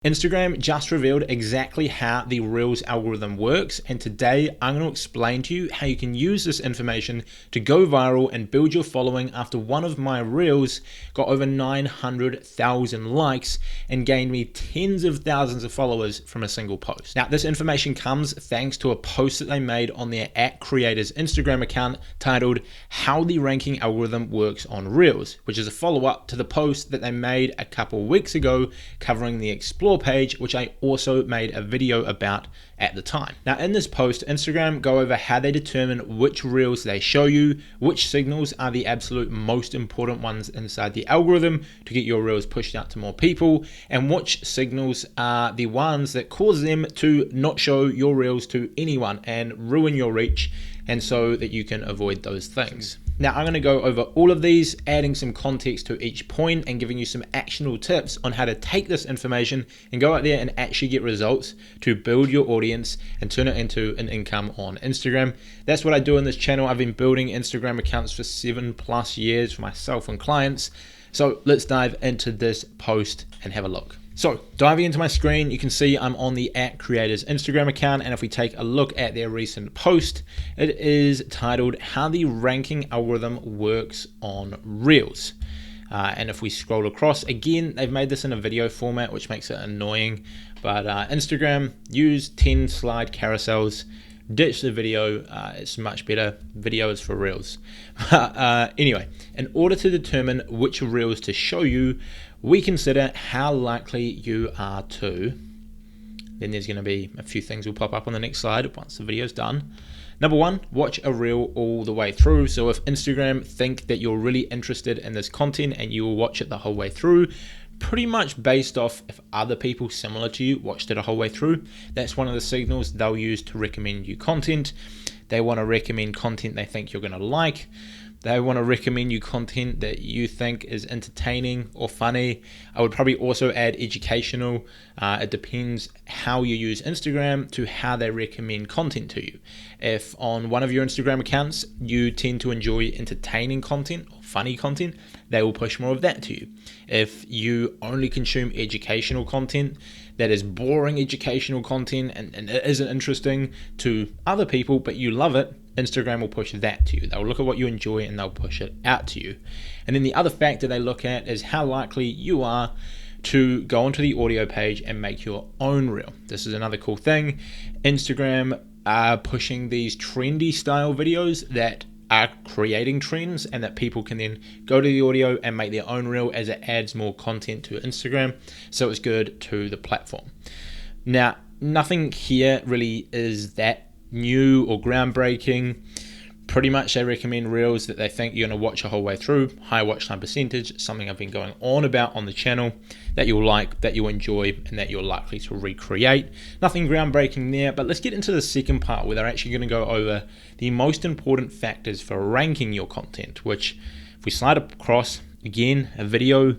Instagram just revealed exactly how the Reels algorithm works, and today I'm going to explain to you how you can use this information to go viral and build your following after one of my Reels got over 900,000 likes and gained me tens of thousands of followers from a single post. Now, this information comes thanks to a post that they made on their @creators Instagram account titled "How the Ranking Algorithm Works on Reels," which is a follow-up to the post that they made a couple weeks ago covering the Explore page, which I also made a video about at the time. Now, in this post, Instagram go over how they determine which Reels they show you, which signals are the absolute most important ones inside the algorithm to get your Reels pushed out to more people, and which signals are the ones that cause them to not show your Reels to anyone and ruin your reach, and so that you can avoid those things. Now, I'm going to go over all of these, adding some context to each point and giving you some actionable tips on how to take this information and go out there and actually get results to build your audience and turn it into an income on Instagram. That's what I do in this channel. I've been building Instagram accounts for 7+ years for myself and clients. So let's dive into this post and have a look. So diving into my screen, you can see I'm on the @creators Instagram account, and if we take a look at their recent post, it is titled "How the Ranking Algorithm Works on Reels." And if we scroll across, again, they've made this in a video format, which makes it annoying, but Instagram use 10 slide carousels. Ditch the video, it's much better. Video is for Reels. Anyway, in order to determine which Reels to show you, we consider how likely you are to, then there's going to be a few things will pop up on the next slide once the video's done. Number one, watch a Reel all the way through. So if Instagram think that you're really interested in this content and you will watch it the whole way through, pretty much based off if other people similar to you watched it a whole way through, that's one of the signals they'll use to recommend you content. They want to recommend content they think you're going to like. They want to recommend you content that you think is entertaining or funny. I would probably also add educational. It depends how you use Instagram to how they recommend content to you. If on one of your Instagram accounts you tend to enjoy entertaining content or funny content, they will push more of that to you. If you only consume educational content that is boring educational content and it isn't interesting to other people but you love it, Instagram will push that to you. They'll look at what you enjoy and they'll push it out to you. And then the other factor they look at is how likely you are to go onto the audio page and make your own reel. This is another cool thing. Instagram are pushing these trendy style videos that are creating trends and that people can then go to the audio and make their own reel as it adds more content to Instagram. So it's good to the platform. Now, nothing here really is that new or groundbreaking. Pretty much they recommend Reels that they think you're going to watch a whole way through. High watch time percentage, something I've been going on about on the channel, that you'll like, that you'll enjoy, and that you're likely to recreate. Nothing groundbreaking there, but let's get into the second part where they're actually going to go over the most important factors for ranking your content, which if we slide across, again, a video,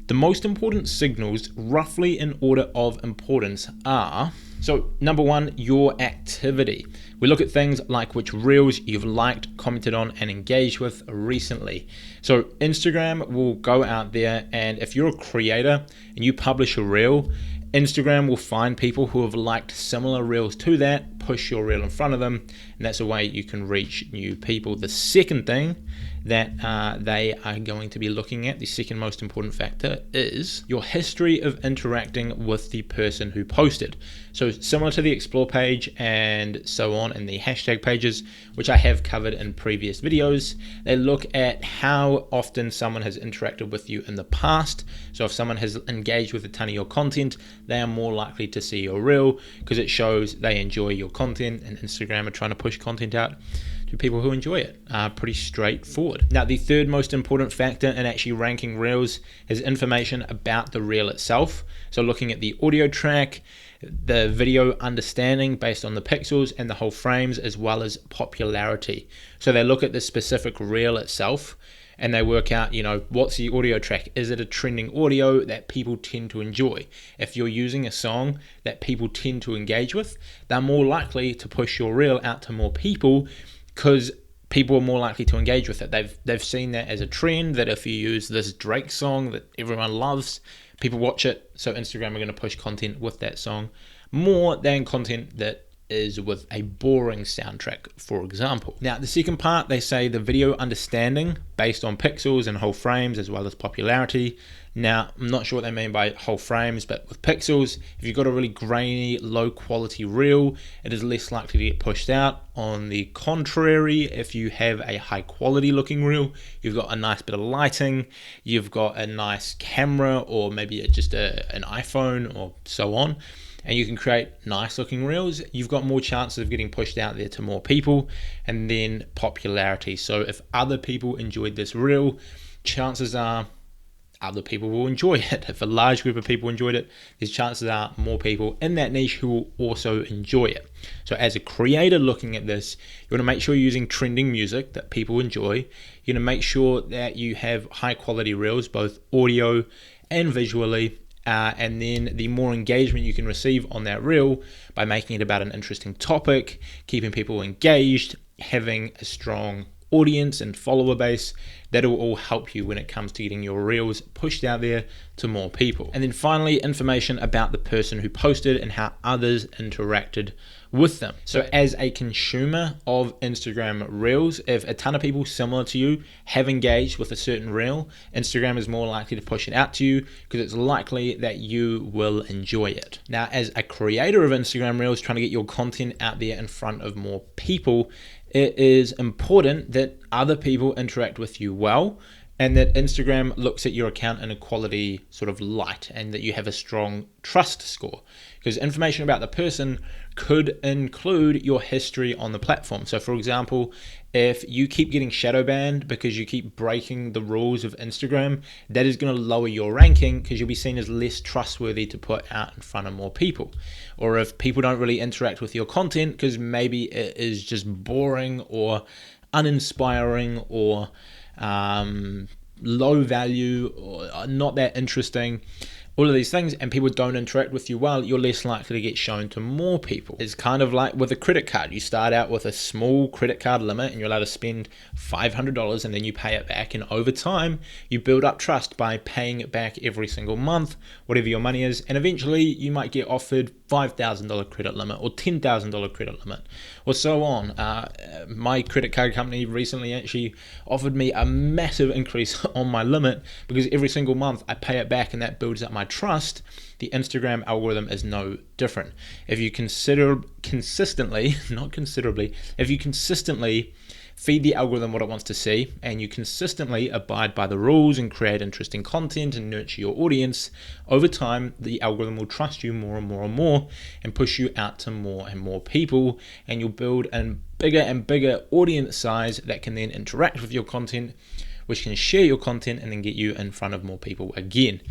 the most important signals roughly in order of importance are, so number one, your activity. We look at things like which Reels you've liked, commented on, and engaged with recently. So Instagram will go out there, and if you're a creator and you publish a Reel, Instagram will find people who have liked similar Reels to that, push your Reel in front of them, and that's a way you can reach new people. The second thing that they are going to be looking at, the second most important factor, is your history of interacting with the person who posted. So similar to the Explore page and so on, and the hashtag pages, which I have covered in previous videos, they look at how often someone has interacted with you in the past. So if someone has engaged with a ton of your content, they are more likely to see your Reel because it shows they enjoy your content, and Instagram are trying to push content out to people who enjoy it. Pretty straightforward. Now, the third most important factor in actually ranking Reels is information about the Reel itself. So looking at the audio track, the video understanding based on the pixels and the whole frames, as well as popularity. So they look at the specific Reel itself and they work out, what's the audio track? Is it a trending audio that people tend to enjoy? If you're using a song that people tend to engage with, they're more likely to push your Reel out to more people because people are more likely to engage with it. They've seen that as a trend, that if you use this Drake song that everyone loves, people watch it, so Instagram are going to push content with that song more than content that is with a boring soundtrack, for example. Now, the second part, they say the video understanding based on pixels and whole frames as well as popularity. Now, I'm not sure what they mean by whole frames, but with pixels, if you've got a really grainy, low quality reel, it is less likely to get pushed out. On the contrary, if you have a high quality looking reel, you've got a nice bit of lighting, you've got a nice camera, or maybe just an iPhone or so on, and you can create nice looking reels, you've got more chances of getting pushed out there to more people. And then popularity. So if other people enjoyed this reel, chances are other people will enjoy it. If a large group of people enjoyed it, there's chances are more people in that niche who will also enjoy it. So as a creator looking at this, you want to make sure you're using trending music that people enjoy. You're going to make sure that you have high quality reels, both audio and visually. And then the more engagement you can receive on that reel by making it about an interesting topic, keeping people engaged, having a strong audience and follower base, that'll all help you when it comes to getting your reels pushed out there to more people. And then finally, information about the person who posted and how others interacted with them. So as a consumer of Instagram reels, if a ton of people similar to you have engaged with a certain reel, Instagram is more likely to push it out to you because it's likely that you will enjoy it. Now, as a creator of Instagram reels, trying to get your content out there in front of more people, it is important that other people interact with you well, and that Instagram looks at your account in a quality sort of light, and that you have a strong trust score, because information about the person could include your history on the platform. So for example, if you keep getting shadow banned because you keep breaking the rules of Instagram, that is going to lower your ranking because you'll be seen as less trustworthy to put out in front of more people. Or if people don't really interact with your content because maybe it is just boring or uninspiring or low value or not that interesting, all of these things, and people don't interact with you well, you're less likely to get shown to more people. It's kind of like with a credit card. You start out with a small credit card limit and you're allowed to spend $500, and then you pay it back, and over time you build up trust by paying it back every single month, whatever your money is, and eventually you might get offered $5,000 credit limit or $10,000 credit limit or so on. My credit card company recently actually offered me a massive increase on my limit because every single month I pay it back, and that builds up my trust. The Instagram algorithm is no different. If you consistently feed the algorithm what it wants to see, and you consistently abide by the rules and create interesting content and nurture your audience, over time the algorithm will trust you more and more and more and push you out to more and more people, and you'll build a bigger and bigger audience size that can then interact with your content, which can share your content and then get you in front of more people again.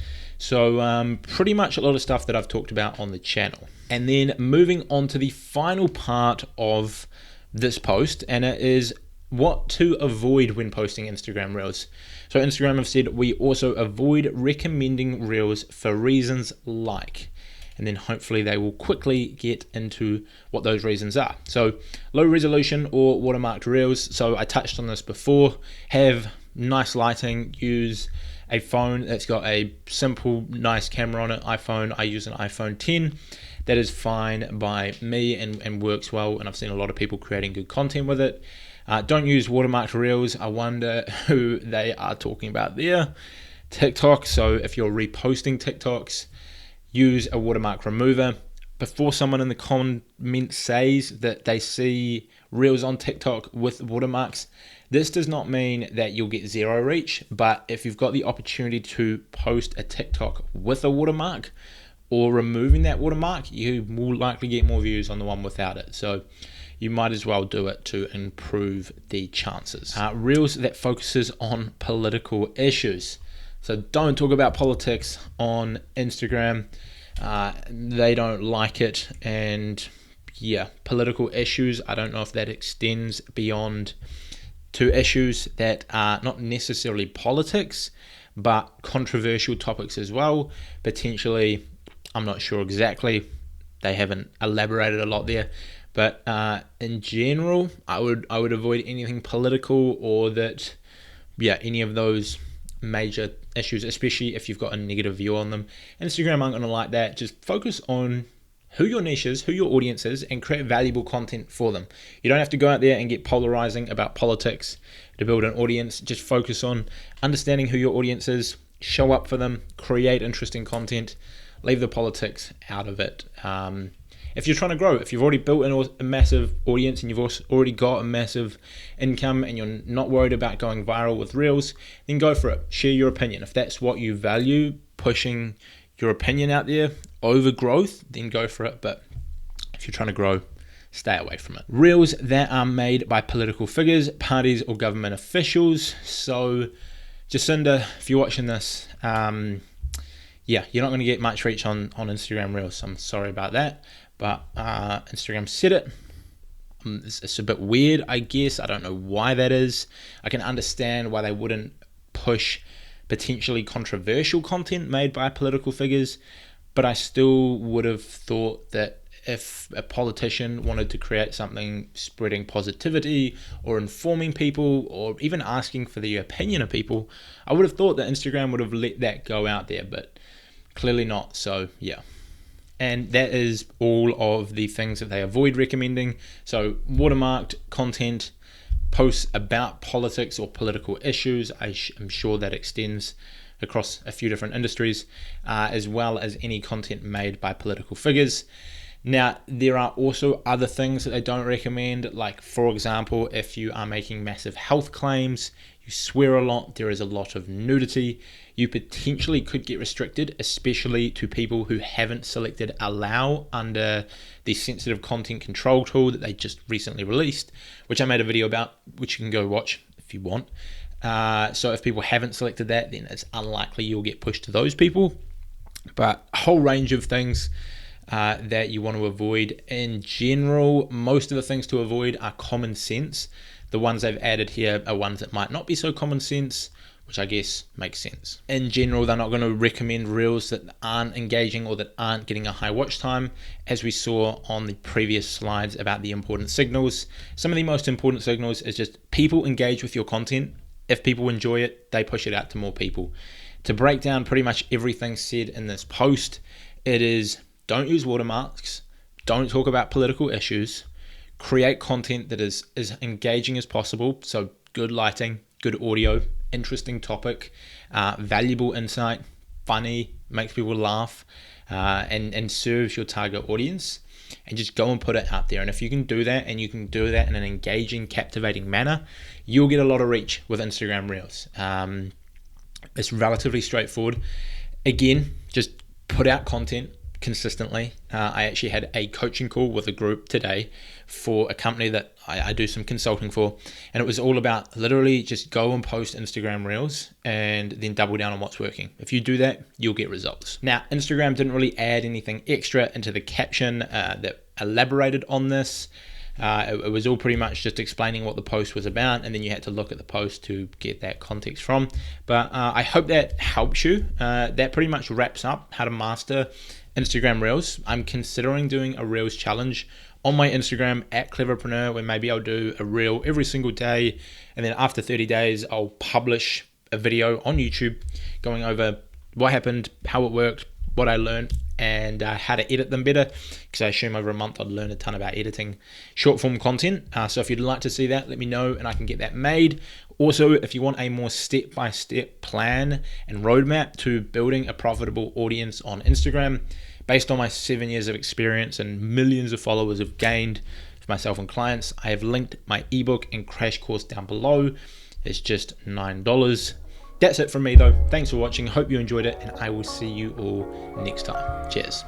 So pretty much a lot of stuff that I've talked about on the channel. And then moving on to the final part of this post, and it is what to avoid when posting Instagram Reels. So Instagram have said we also avoid recommending Reels for reasons like, and then hopefully they will quickly get into what those reasons are. So low resolution or watermarked Reels. So I touched on this before. Have nice lighting, use a phone that's got a simple, nice camera on it. iPhone, I use an iPhone 10. That is fine by me and works well, and I've seen a lot of people creating good content with it. Don't use watermarked Reels. I wonder who they are talking about there. TikTok. So if you're reposting TikToks, use a watermark remover. Before someone in the comments says that they see Reels on TikTok with watermarks, this does not mean that you'll get zero reach, but if you've got the opportunity to post a TikTok with a watermark or removing that watermark, you will likely get more views on the one without it. So you might as well do it to improve the chances. Reels that focuses on political issues. So don't talk about politics on Instagram. They don't like it. And yeah, political issues, I don't know if that extends beyond to issues that are not necessarily politics, but controversial topics as well. Potentially, I'm not sure exactly. They haven't elaborated a lot there. But in general, I would avoid anything political or that, any of those major issues, especially if you've got a negative view on them. Instagram aren't going to like that. Just focus on who your niche is, who your audience is, and create valuable content for them. You don't have to go out there and get polarizing about politics to build an audience. Just focus on understanding who your audience is, show up for them, create interesting content, leave the politics out of it. If you're trying to grow, if you've already built a massive audience and you've already got a massive income and you're not worried about going viral with Reels, then go for it. Share your opinion. If that's what you value, pushing your opinion out there over growth, then go for it. But if you're trying to grow, stay away from it. Reels that are made by political figures, parties, or government officials. So Jacinda, if you're watching this, yeah, you're not going to get much reach on Instagram Reels. I'm sorry about that, but Instagram said it. It's a bit weird, I guess. I don't know why that is. I can understand why they wouldn't push potentially controversial content made by political figures, but I still would have thought that if a politician wanted to create something spreading positivity or informing people or even asking for the opinion of people, I would have thought that Instagram would have let that go out there, but clearly not. So yeah. And that is all of the things that they avoid recommending. So watermarked content, posts about politics or political issues. I'm sure that extends across a few different industries, as well as any content made by political figures. Now, there are also other things that they don't recommend, like, for example, if you are making massive health claims, you swear a lot, there is a lot of nudity, you potentially could get restricted, especially to people who haven't selected allow under the sensitive content control tool that they just recently released, which I made a video about, which you can go watch if you want. So if people haven't selected that, then it's unlikely you'll get pushed to those people. But a whole range of things that you want to avoid. In general, most of the things to avoid are common sense. The ones they've added here are ones that might not be so common sense, which I guess makes sense. In general, they're not going to recommend Reels that aren't engaging or that aren't getting a high watch time, as we saw on the previous slides about the important signals. Some of the most important signals is just people engage with your content. If people enjoy it, they push it out to more people. To break down pretty much everything said in this post, it is: don't use watermarks, don't talk about political issues, create content that is as engaging as possible, so good lighting, good audio, interesting topic, valuable insight, funny, makes people laugh, and serves your target audience, and just go and put it out there. And if you can do that, and you can do that in an engaging, captivating manner, you'll get a lot of reach with Instagram Reels. It's relatively straightforward. Again, just put out content consistently. I actually had a coaching call with a group today for a company that I do some consulting for, and it was all about literally just go and post Instagram Reels and then double down on what's working. If you do that, you'll get results. Now, Instagram didn't really add anything extra into the caption that elaborated on this. It was all pretty much just explaining what the post was about, and then you had to look at the post to get that context from. But I hope that helps you. That pretty much wraps up how to master Instagram Reels. I'm considering doing a Reels challenge on my Instagram at Cleverpreneur, where maybe I'll do a Reel every single day, and then after 30 days I'll publish a video on YouTube going over what happened, how it worked, what I learned, and how to edit them better, because I assume over a month I'd learn a ton about editing short form content. So if you'd like to see that, let me know and I can get that made. Also, if you want a more step-by-step plan and roadmap to building a profitable audience on Instagram, based on my 7 years of experience and millions of followers I've gained for myself and clients, I have linked my ebook and crash course down below. It's just $9. That's it from me though. Thanks for watching. Hope you enjoyed it, and I will see you all next time. Cheers.